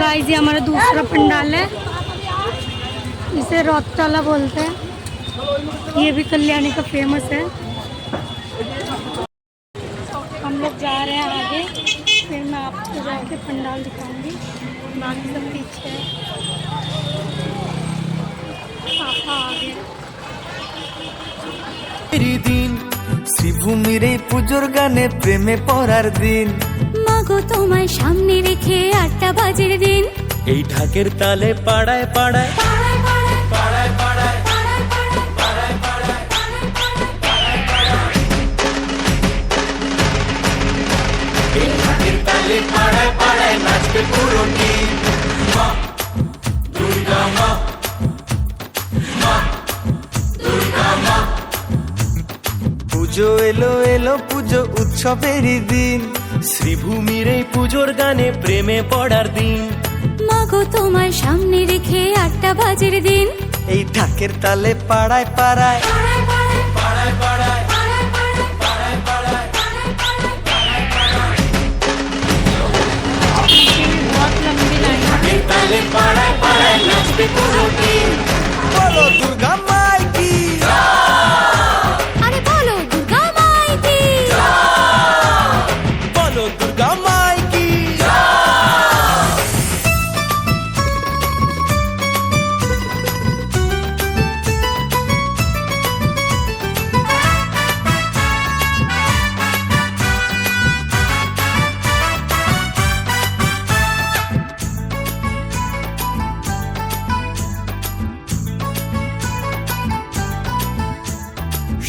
Guys ये हमारा दूसरा पंडाल है, इसे रौतला बोलते हैं। ये भी कल्याणी का फेमस है। हम लोग जा रहे हैं आगे, फिर मैं आपको जाके पंडाल दिखाऊंगी। बाकी सब पीछे है। पापा आगे। দিন শ্রীভূমির এই পুজোর গানে প্রেমে পড়ার দিন, মাগো তোমায় সামনে রেখে ৮টা বাজের দিন, এই ঢাকের তালে পাড়ায় পাড়ায় এই ঢাকের তালে পাড়ায় পাড়ায় নাচবে পুরো টিম। মা দুর্গা মা, মা দুর্গা মা। পুজো এলো এলো পুজো উৎসবেরই দিন, শ্রীভূমির এই পুজোর গানে প্রেমে পড়ার দিন, মাগো তোমায় সামনে রেখে ৮টা বাজের দিন, এই ঢাকের তালে পাড়ায় পাড়ায় পাড়ায় পাড়ায় बहुत लंबी लाइन है। ঢাকের তালে পাড়ায় পাড়ায় নাচবে পুরো টিম। বলো দুর্গা মাই কি, আরে বলো দুর্গা মাই কি, বলো দুর্গা মাই কি।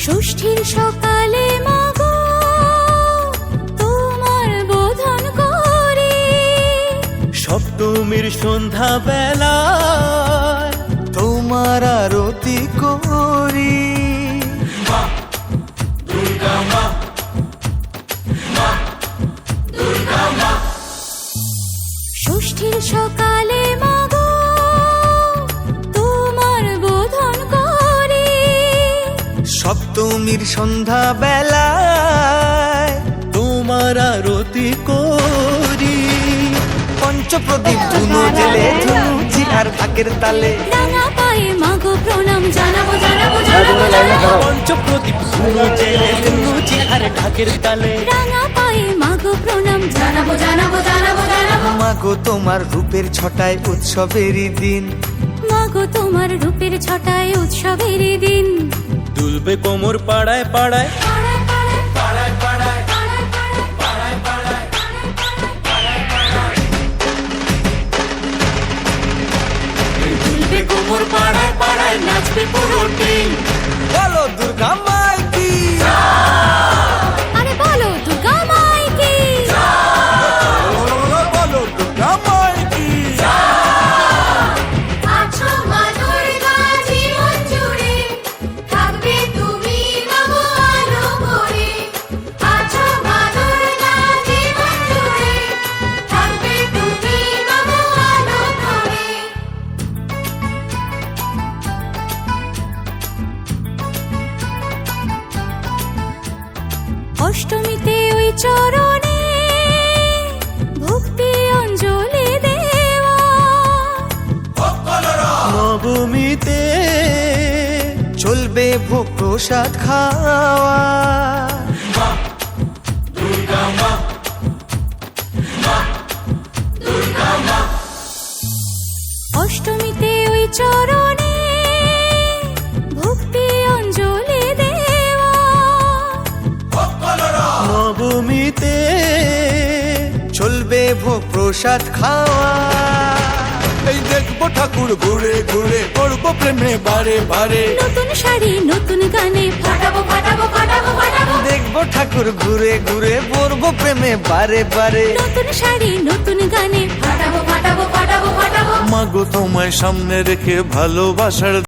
ষষ্ঠীর সকালে মাগো তোমার বোধন করি, সপ্তমীর সন্ধ্যা বেলায় তোমার আরতি করি। মা দুর্গা মা, মা দুর্গা মা। ষষ্ঠীর সকালে মাগো তোমার বোধন করি, সপ্তমীর সন্ধ্যা বেলায় তোমার আরতি করি। পঞ্চপ্রদীপ ধুনো জেলে ধুনুচি আর ঢাকের তালে, রাঙা পায়ে মাগো প্রণাম জানাবো জানাবো জানাবো জানাবো, পঞ্চপ্রদীপ ধুনো জেলে ধুনুচি আর ঢাকের তালে, রাঙা পায়ে মাগো প্রণাম জানাবো জানাবো জানাবো জানাবো, মাগো তোমার রূপের ছটায় উৎসবেরই দিন, মাগো তোমার রূপের ছটায় উৎসবের দিন, দুলবে কোমর পাড়ায় পাড়ায় দুলবে কোমর পাড়ায় পাড়ায় নাচবে পুরো টিম। বলো দুর্গা মাই কি, আরে বলো দুর্গা মাই কি, বলো দুর্গা মাই কি। আছো মা দুর্গা জীবন জুড়ে, থাকবে তুমি মাগো আলো করে, আছো মা দুর্গা জীবন জুড়ে, থাকবে তুমি মাগো আলো করে। অষ্টমীতে ওই চরণে ভক্তি অঞ্জলি দেওয়া, নবমীতে চলবে ভোগ প্রসাদ খাওয়া। মা দুর্গা মা, মা দুর্গা মা। অষ্টমীতে ওই চরণে ভক্তি অঞ্জলি দেওয়া, নবমীতে চলবে ভোগ প্রসাদ খাওয়া। এই দেখবো ঠাকুর ঘুরে ঘুরে করবো প্রেমে বারে বারে, নতুন শাড়ি নতুন গানে ফাটাবো ফাটাবো ফাটাবো ফাটাবো, দেখবো ঠাকুর ঘুরে ঘুরে পড়বো প্রেমে বারে বারে। নতুন শাড়ি নতুন গানে ফাটাবো ফাটাবো ফাটাবো ফাটাবো, মাগো তোমায় সামনে রেখে ভালোবাসার